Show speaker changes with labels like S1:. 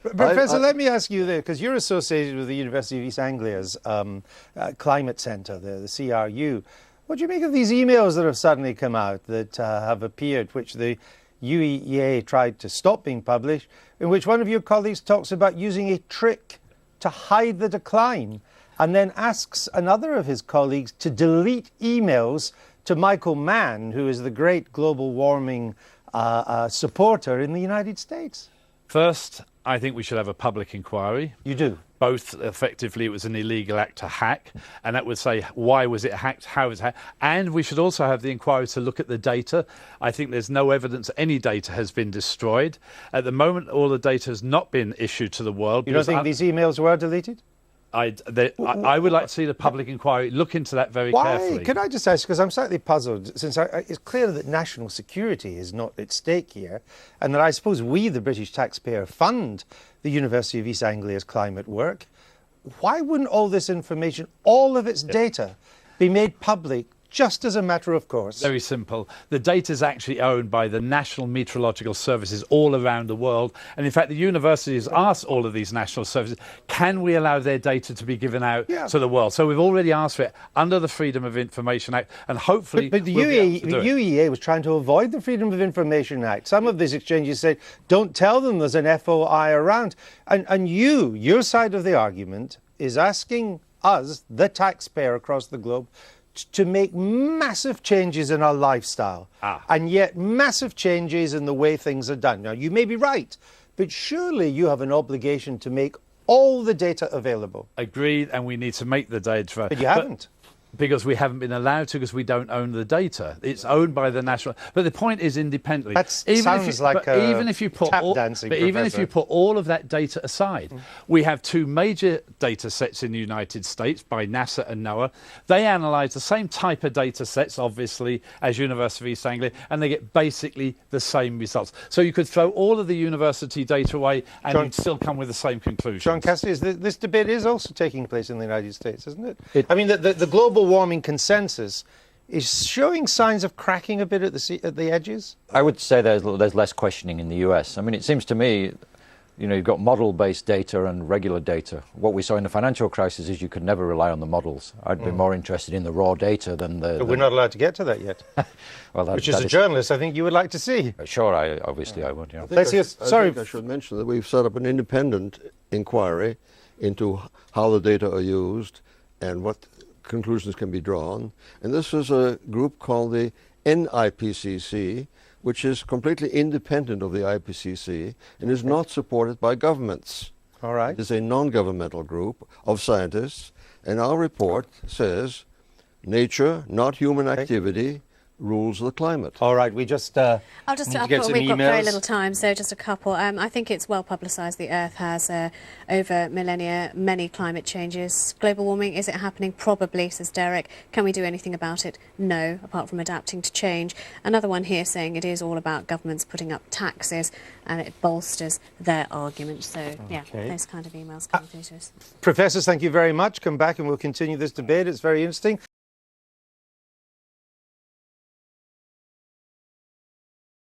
S1: Professor, let me ask you this, because you're associated with the University of East Anglia's climate centre, the CRU. What do you make of these emails that have suddenly come out that have appeared, which the UEA tried to stop being published, in which one of your colleagues talks about using a trick to hide the decline, and then asks another of his colleagues to delete emails to Michael Mann, who is the great global warming supporter in the United States?
S2: First, I think we should have a public inquiry.
S1: You do?
S2: Both, effectively, it was an illegal act to hack, and that would say why was it hacked, how was it hacked, and we should also have the inquiry to look at the data. I think there's no evidence any data has been destroyed. At the moment, all the data has not been issued to the world.
S1: You don't think these emails were deleted?
S2: I would like to see the public inquiry look into that very carefully.
S1: Can I just ask, because I'm slightly puzzled, since it's clear that national security is not at stake here, and that I suppose we, the British taxpayer, fund the University of East Anglia's climate work. Why wouldn't all this information, all of its data, be made public just as a matter of course?
S2: Very simple. The data is actually owned by the national meteorological services all around the world. And in fact, the university has asked all of these national services, can we allow their data to be given out to the world? So we've already asked for it under the Freedom of Information Act, and hopefully
S1: But the UEA was trying to avoid the Freedom of Information Act. Some of these exchanges said, don't tell them there's an FOI around. And your side of the argument is asking us, the taxpayer across the globe, to make massive changes in our lifestyle, and yet massive changes in the way things are done. Now, you may be right, but surely you have an obligation to make all the data available.
S2: Agreed, and we need to make the data.
S1: But you haven't.
S2: Because we haven't been allowed to, because we don't own the data. It's owned by the national. But the point is independently.
S1: That sounds like
S2: even if you put all of that data aside, we have two major data sets in the United States by NASA and NOAA. They analyse the same type of data sets, obviously, as University of East Anglia, and they get basically the same results. So you could throw all of the university data away and you'd still come with the same conclusion.
S1: John Cassidy, this debate is also taking place in the United States, isn't it? I mean, the global warming consensus is showing signs of cracking a bit at the edges?
S3: I would say there's less questioning in the US. I mean, it seems to me, you know, you've got model-based data and regular data. What we saw in the financial crisis is you could never rely on the models. I'd be more interested in the raw data than the...
S1: But we're not allowed to get to that yet.
S3: Well,
S1: which is a journalist, I think you would like to see.
S3: Sure, obviously I would, yeah.
S4: I think I should mention that we've set up an independent inquiry into how the data are used and what conclusions can be drawn. And this is a group called the NIPCC, which is completely independent of the IPCC and is not supported by governments.
S1: All right.
S4: It is a non-governmental group of scientists, and our report says nature, not human activity, rules the climate.
S1: All right, we just
S5: I'll we've got very little time, so just a couple. I think it's well publicised the Earth has, over millennia, many climate changes. Global warming, is it happening? Probably, says Derek. Can we do anything about it? No, apart from adapting to change. Another one here saying it is all about governments putting up taxes, and it bolsters their argument. So, yeah, those kind of emails coming through to us.
S1: Professors, thank you very much. Come back and we'll continue this debate. It's very interesting.